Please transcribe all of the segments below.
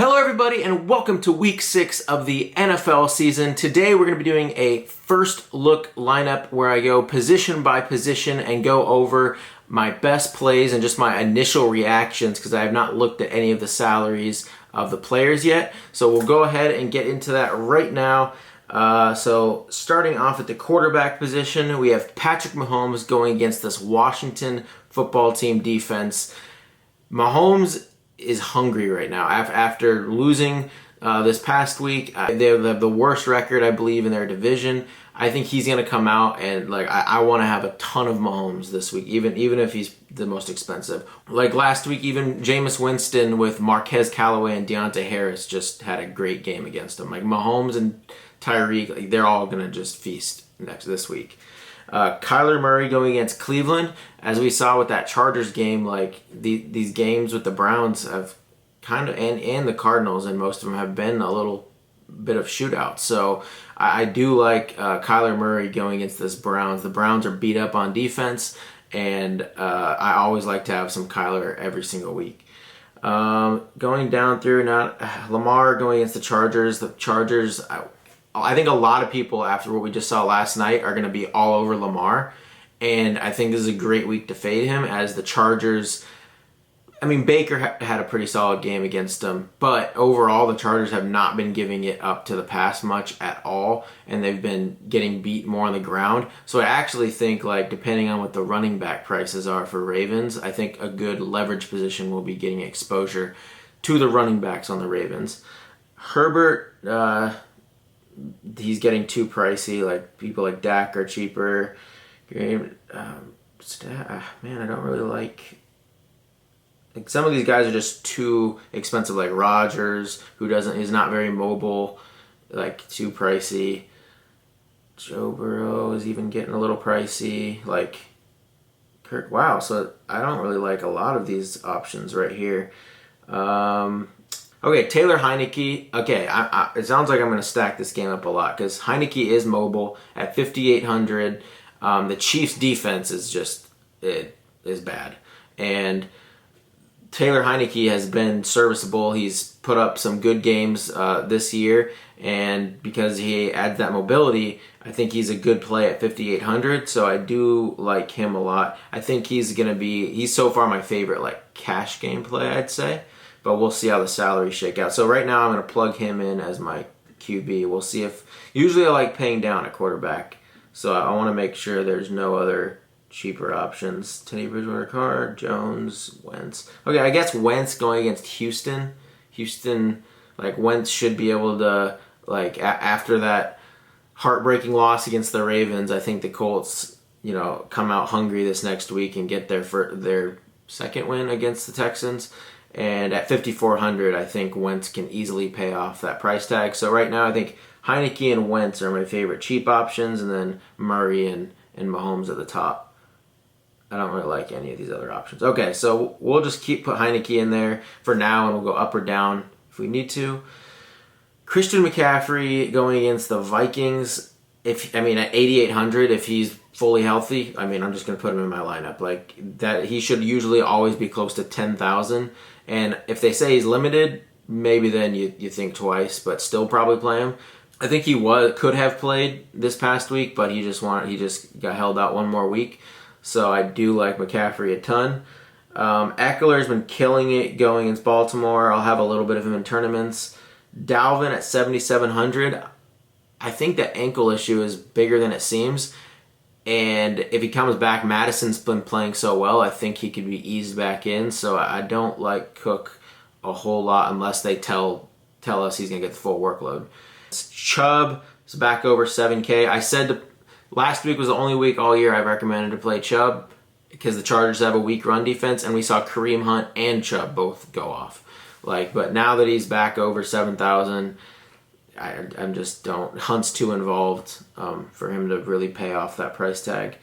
Hello everybody and welcome to week 6 of the NFL season. Today we're going to be doing a first look lineup where I go position by position and go over my best plays and just my initial reactions because I have not looked at any of the salaries of the players yet. So we'll go ahead and get into that right now. So starting off at the quarterback position, we have Patrick Mahomes going against this Washington football team defense. Mahomes is hungry right now. After losing this past week, they have the worst record, I believe, in their division. I think he's going to come out and I want to have a ton of Mahomes this week, even if he's the most expensive. Like last week, even Jameis Winston with Marquez Callaway and Deontay Harris just had a great game against him. Like Mahomes and Tyreek, they're all going to just feast this week. Kyler Murray going against Cleveland. As we saw with that Chargers game, like these games with the Browns have kind of, and the Cardinals, and most of them have been a little bit of shootouts. So I do like Kyler Murray going against this Browns. The Browns are beat up on defense, and I always like to have some Kyler every single week. Going down through, Lamar going against the Chargers. The Chargers, I think a lot of people, after what we just saw last night, are going to be all over Lamar. And I think this is a great week to fade him as the Chargers. I mean, Baker had a pretty solid game against them. But overall, the Chargers have not been giving it up to the pass much at all. And they've been getting beat more on the ground. So I actually think, depending on what the running back prices are for Ravens, I think a good leverage position will be getting exposure to the running backs on the Ravens. Herbert, he's getting too pricey. Like people like Dak are cheaper. Man, I don't really like some of these guys are just too expensive. Like Rodgers, he's not very mobile. Like too pricey. Joe Burrow is even getting a little pricey. Like Kirk. Wow. So I don't really like a lot of these options right here. Okay, Taylor Heineke. Okay, it sounds like I'm going to stack this game up a lot because Heineke is mobile at 5,800. The Chiefs' defense is bad, and Taylor Heineke has been serviceable. He's put up some good games this year, and because he adds that mobility, I think he's a good play at 5,800. So I do like him a lot. I think he's so far my favorite cash game play, I'd say. But we'll see how the salaries shake out. So right now I'm going to plug him in as my QB. We'll see if... Usually I like paying down at quarterback. So I want to make sure there's no other cheaper options. Teddy Bridgewater, Carr, Jones, Wentz. Okay, I guess Wentz going against Houston. Houston, Wentz should be able to... after that heartbreaking loss against the Ravens, I think the Colts, come out hungry this next week and get their second win against the Texans. And at 5,400, I think Wentz can easily pay off that price tag. So right now, I think Heineke and Wentz are my favorite cheap options, and then Murray and Mahomes at the top. I don't really like any of these other options. Okay, so we'll just put Heineke in there for now, and we'll go up or down if we need to. Christian McCaffrey going against the Vikings. At 8,800, if he's fully healthy, I'm just going to put him in my lineup. That he should usually always be close to 10,000. And if they say he's limited, maybe then you think twice, but still probably play him. I think he could have played this past week, but he just got held out one more week. So I do like McCaffrey a ton. Eckler's been killing it going against Baltimore. I'll have a little bit of him in tournaments. Dalvin at 7,700. I think the ankle issue is bigger than it seems. And if he comes back, Madison's been playing so well, I think he could be eased back in. So I don't like Cook a whole lot unless they tell us he's going to get the full workload. Chubb is back over 7K. I said last week was the only week all year I've recommended to play Chubb because the Chargers have a weak run defense, and we saw Kareem Hunt and Chubb both go off. But now that he's back over 7,000... I'm just don't. Hunt's too involved for him to really pay off that price tag.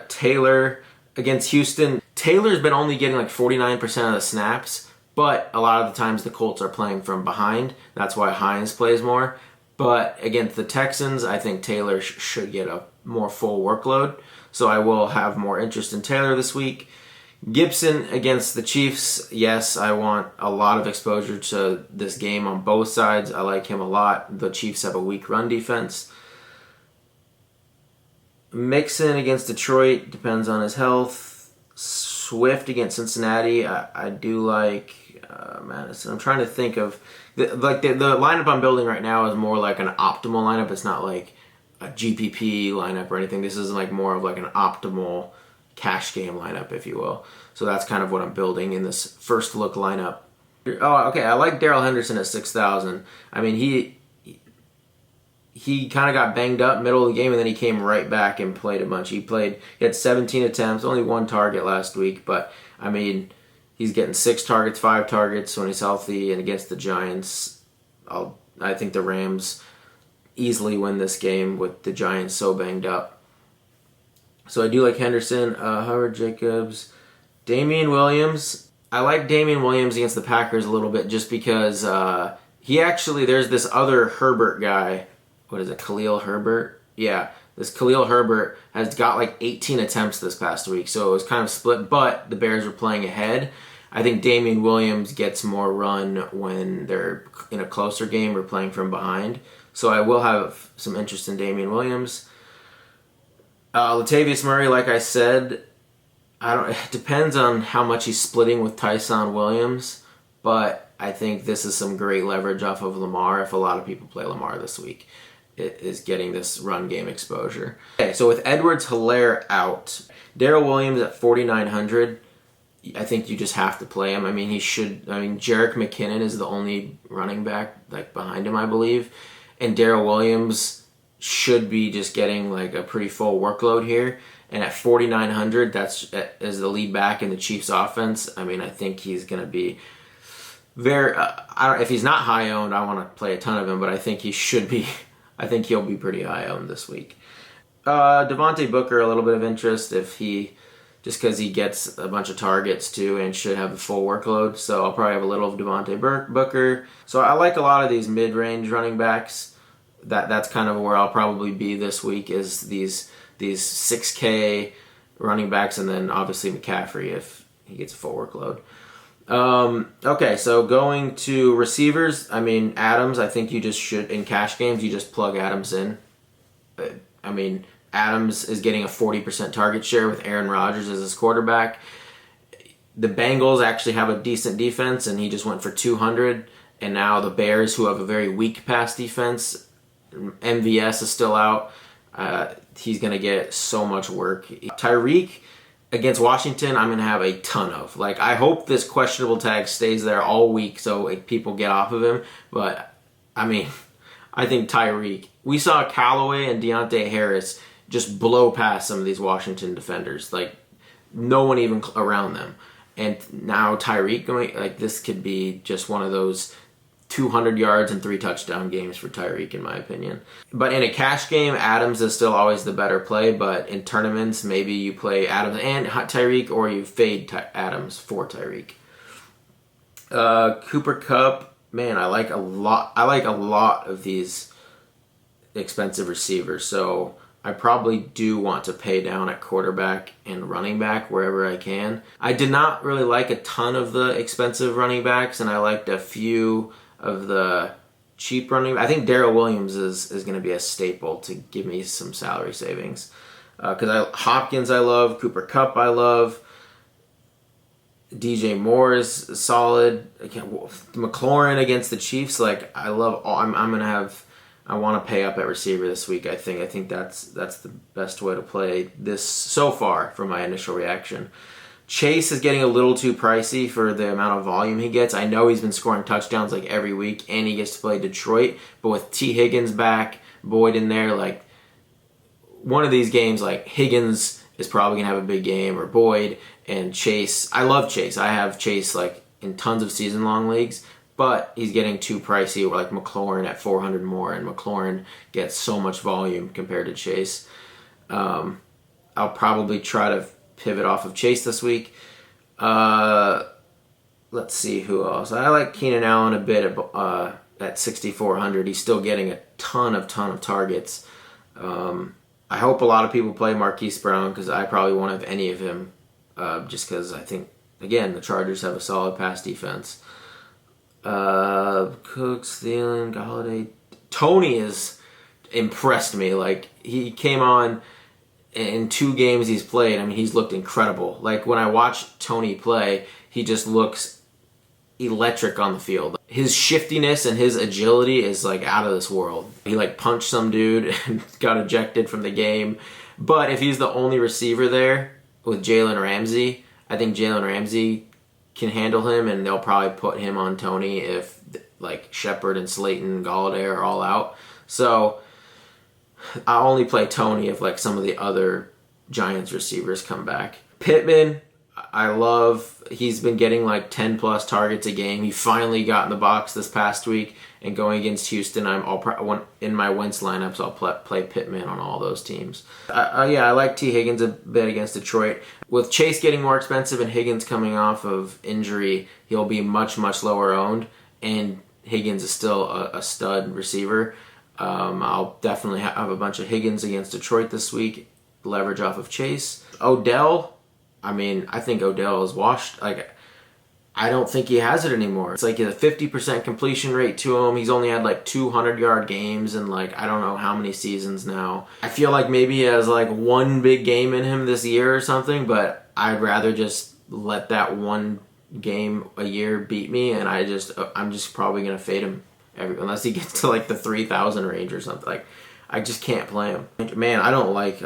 Taylor against Houston. Taylor's been only getting 49% of the snaps, but a lot of the times the Colts are playing from behind. That's why Hines plays more. But against the Texans, I think Taylor should get a more full workload. So I will have more interest in Taylor this week. Gibson against the Chiefs. Yes, I want a lot of exposure to this game on both sides. I like him a lot. The Chiefs have a weak run defense. Mixon against Detroit, depends on his health. Swift against Cincinnati, I do like Madison. I'm trying to think of the lineup I'm building right now is more like an optimal lineup. It's not like a GPP lineup or anything. This is like more of like an optimal cash game lineup, if you will. So that's kind of what I'm building in this first look lineup. Oh, okay. I like Daryl Henderson at 6,000. I mean, he kind of got banged up middle of the game, and then he came right back and played a bunch. He had 17 attempts, only one target last week, but I mean, he's getting 6 targets, 5 targets when he's healthy, and against the Giants, I think the Rams easily win this game with the Giants so banged up. So I do like Henderson, Howard Jacobs, Damian Williams. I like Damian Williams against the Packers a little bit just because there's this other Herbert guy. What is it, Khalil Herbert? Yeah, this Khalil Herbert has got like 18 attempts this past week, so it was kind of split, but the Bears were playing ahead. I think Damian Williams gets more run when they're in a closer game or playing from behind, so I will have some interest in Damian Williams. Latavius Murray, like I said, it depends on how much he's splitting with Tyson Williams, but I think this is some great leverage off of Lamar if a lot of people play Lamar this week. It is getting this run game exposure. Okay, so with Edwards-Helaire out, Daryl Williams at 4,900, I think you just have to play him. I mean, Jerick McKinnon is the only running back like behind him, I believe, and Daryl Williams should be just getting like a pretty full workload here. And at 4,900, that's as the lead back in the Chiefs offense. I mean, I think he's going to be if he's not high owned, I want to play a ton of him, but I think he should be. I think he'll be pretty high owned this week. Devonte Booker, a little bit of interest just because he gets a bunch of targets too and should have a full workload. So I'll probably have a little of Devonte Booker. So I like a lot of these mid-range running backs. That's kind of where I'll probably be this week is these 6K running backs, and then obviously McCaffrey if he gets a full workload. Okay, so going to receivers, I mean, Adams, I think you just should, in cash games, you just plug Adams in. I mean, Adams is getting a 40% target share with Aaron Rodgers as his quarterback. The Bengals actually have a decent defense, and he just went for 200. And now the Bears, who have a very weak pass defense, MVS is still out. He's going to get so much work. Tyreek against Washington, I'm going to have a ton of. Like, I hope this questionable tag stays there all week so people get off of him. But, I mean, I think Tyreek. We saw Callaway and Deontay Harris just blow past some of these Washington defenders. Like, no one even around them. And now Tyreek, this could be just one of those 200 yards and 3 touchdown games for Tyreek, in my opinion. But in a cash game, Adams is still always the better play. But in tournaments, maybe you play Adams and Tyreek, or you fade Adams for Tyreek. Cooper Kupp, man, I like a lot. I like a lot of these expensive receivers. So I probably do want to pay down at quarterback and running back wherever I can. I did not really like a ton of the expensive running backs, and I liked a few of the cheap running. I think Daryl Williams is going to be a staple to give me some salary savings. Because Hopkins I love, Cooper Kupp I love, DJ Moore is solid. McLaurin against the Chiefs, I love. I want to pay up at receiver this week. I think that's the best way to play this so far from my initial reaction. Chase is getting a little too pricey for the amount of volume he gets. I know he's been scoring touchdowns every week, and he gets to play Detroit. But with T. Higgins back, Boyd in there, one of these games, Higgins is probably going to have a big game, or Boyd, and Chase. I love Chase. I have Chase in tons of season-long leagues, but he's getting too pricey, or McLaurin at 400 more, and McLaurin gets so much volume compared to Chase. I'll probably try to pivot off of Chase this week. Let's see who else. I like Keenan Allen a bit at 6,400. He's still getting a ton of targets. I hope a lot of people play Marquise Brown because I probably won't have any of him just because I think, again, the Chargers have a solid pass defense. Cooks, Thielen, Galladay. Tony has impressed me. Like, he came on in 2 games he's played. I mean, he's looked incredible. Like, when I watch Tony play, he just looks electric on the field. His shiftiness and his agility is, like, out of this world. He, like, punched some dude and got ejected from the game. But if he's the only receiver there with Jalen Ramsey, I think Jalen Ramsey can handle him, and they'll probably put him on Tony if, like, Shepard and Slayton and Galladay are all out. So I'll only play Tony if, like, some of the other Giants receivers come back. Pittman, I love. He's been getting like 10 plus targets a game. He finally got in the box this past week, and going against Houston, in my Wentz lineups, I'll play Pittman on all those teams. I like T. Higgins a bit against Detroit. With Chase getting more expensive and Higgins coming off of injury, he'll be much, much lower owned, and Higgins is still a stud receiver. I'll definitely have a bunch of Higgins against Detroit this week, leverage off of Chase. Odell, I mean, I think Odell is washed. Like, I don't think he has it anymore. It's like a 50% completion rate to him. He's only had like 200-yard games in like I don't know how many seasons now. I feel like maybe he has like one big game in him this year or something, but I'd rather just let that one game a year beat me, and I'm just probably gonna fade him unless he gets to like the 3,000 range or something. Like, I just can't play him. Man, I don't like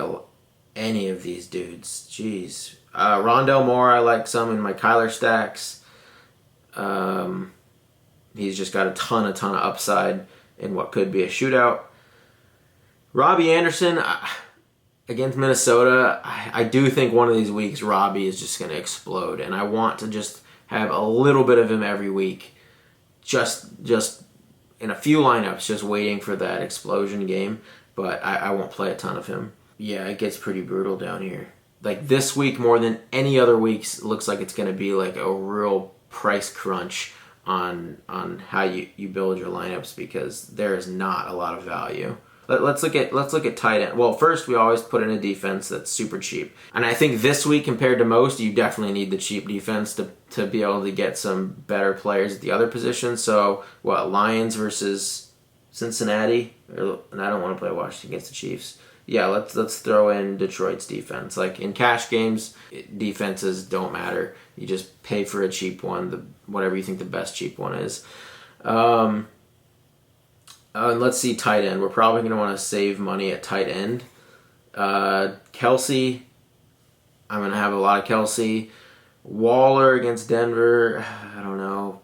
any of these dudes. Jeez. Rondell Moore, I like some in my Kyler stacks. He's just got a ton of upside in what could be a shootout. Robbie Anderson against Minnesota, I do think one of these weeks Robbie is just going to explode, and I want to just have a little bit of him every week, just in a few lineups, just waiting for that explosion game. But I won't play a ton of him. Yeah, it gets pretty brutal down here. Like, this week more than any other weeks, it looks like it's going to be like a real price crunch on how you build your lineups, because there is not a lot of value. Let's look at tight end. Well, first we always put in a defense that's super cheap, and I think this week compared to most, you definitely need the cheap defense to be able to get some better players at the other positions. So Lions versus Cincinnati, and I don't want to play Washington against the Chiefs. Yeah, let's throw in Detroit's defense. Like, in cash games, defenses don't matter. You just pay for a cheap one, whatever you think the best cheap one is. And let's see tight end. We're probably going to want to save money at tight end. Kelsey, I'm going to have a lot of Kelsey. Waller against Denver, I don't know.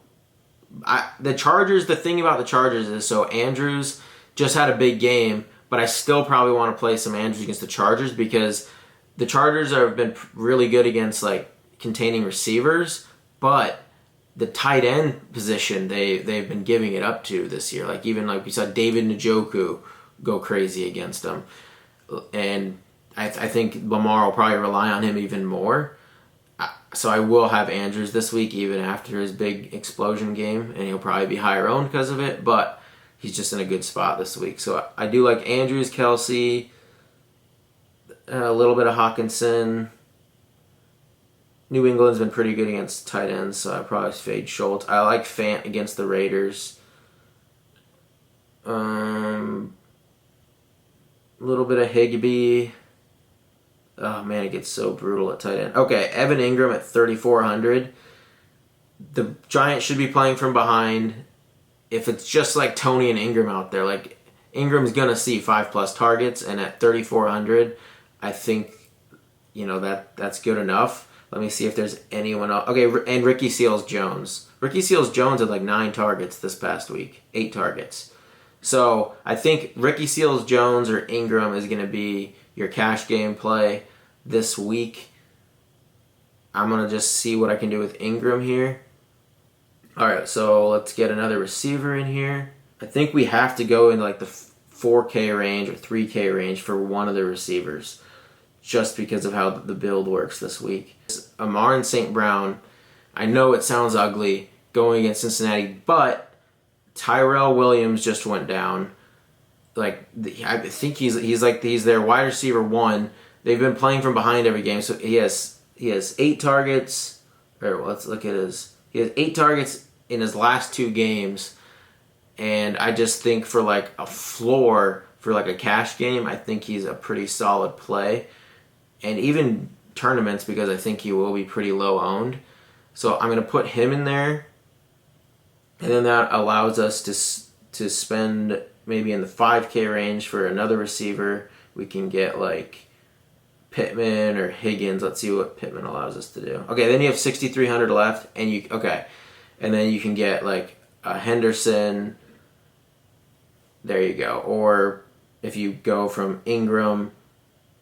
The Chargers, the thing about the Chargers is, so Andrews just had a big game, but I still probably want to play some Andrews against the Chargers, because the Chargers have been really good against like containing receivers, but the tight end position they've been giving it up to this year. Like, even like we saw David Njoku go crazy against them, and I think Lamar will probably rely on him even more. So I will have Andrews this week, even after his big explosion game, and he'll probably be higher owned because of it, but he's just in a good spot this week. So I do like Andrews, Kelsey, a little bit of Hawkinson. New England's been pretty good against tight ends, so I probably fade Schultz. I like Fant against the Raiders. A little bit of Higbee. Oh man, it gets so brutal at tight end. Okay, Evan Ingram at 3,400. The Giants should be playing from behind. If it's just like Tony and Ingram out there, like, Ingram's gonna see 5+ targets, and at 3,400, I think that's good enough. Let me see if there's anyone else. Okay, and Ricky Seals-Jones. Ricky Seals-Jones had like 9 targets this past week, 8 targets. So I think Ricky Seals-Jones or Ingram is gonna be your cash game play this week. I'm gonna just see what I can do with Ingram here. All right, so let's get another receiver in here. I think we have to go in like the 4K range or 3K range for one of the receivers, just because of how the build works this week. Amon St. Brown, I know it sounds ugly going against Cincinnati, but Tyrell Williams just went down. Like, I think he's their wide receiver 1. They've been playing from behind every game, so he has he has 8 targets. Or let's look at he has 8 targets in his last 2 games. And I just think for like a floor, for like a cash game, I think he's a pretty solid play. And even tournaments, because I think he will be pretty low owned. So I'm going to put him in there. And then that allows us to spend maybe in the 5K range for another receiver. We can get like Pittman or Higgins. Let's see what Pittman allows us to do. Okay, then you have 6,300 left, and and then you can get like a Henderson. There you go. Or if you go from Ingram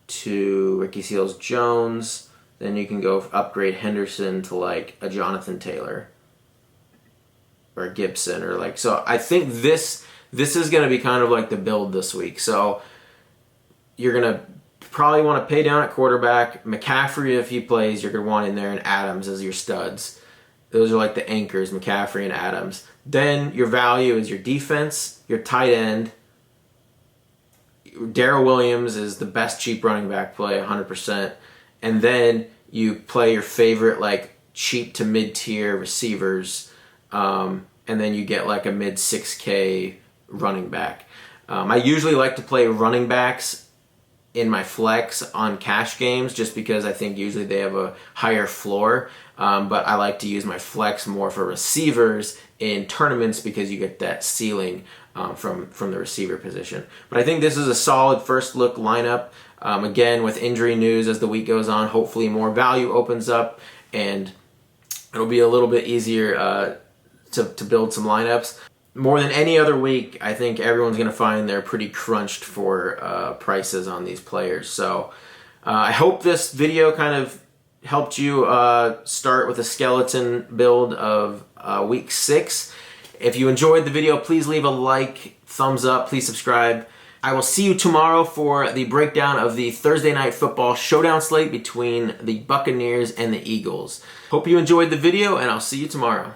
to Ricky Seals-Jones, then you can go upgrade Henderson to like a Jonathan Taylor or Gibson or like. So I think this is going to be kind of like the build this week. So you're going to probably want to pay down at quarterback. McCaffrey, if he plays, you're going to want in there, and Adams as your studs. Those are like the anchors, McCaffrey and Adams. Then your value is your defense, your tight end. Daryl Williams is the best cheap running back play, 100%. And then you play your favorite like cheap to mid-tier receivers, and then you get like a mid 6K running back. I usually like to play running backs in my flex on cash games just because I think usually they have a higher floor. But I like to use my flex more for receivers in tournaments because you get that ceiling from the receiver position. But I think this is a solid first look lineup. Again, with injury news as the week goes on, hopefully more value opens up and it'll be a little bit easier to build some lineups. More than any other week, I think everyone's going to find they're pretty crunched for prices on these players. So I hope this video kind of helped you start with a skeleton build of week 6. If you enjoyed the video, please leave a like, thumbs up, please subscribe. I will see you tomorrow for the breakdown of the Thursday Night Football showdown slate between the Buccaneers and the Eagles. Hope you enjoyed the video, and I'll see you tomorrow.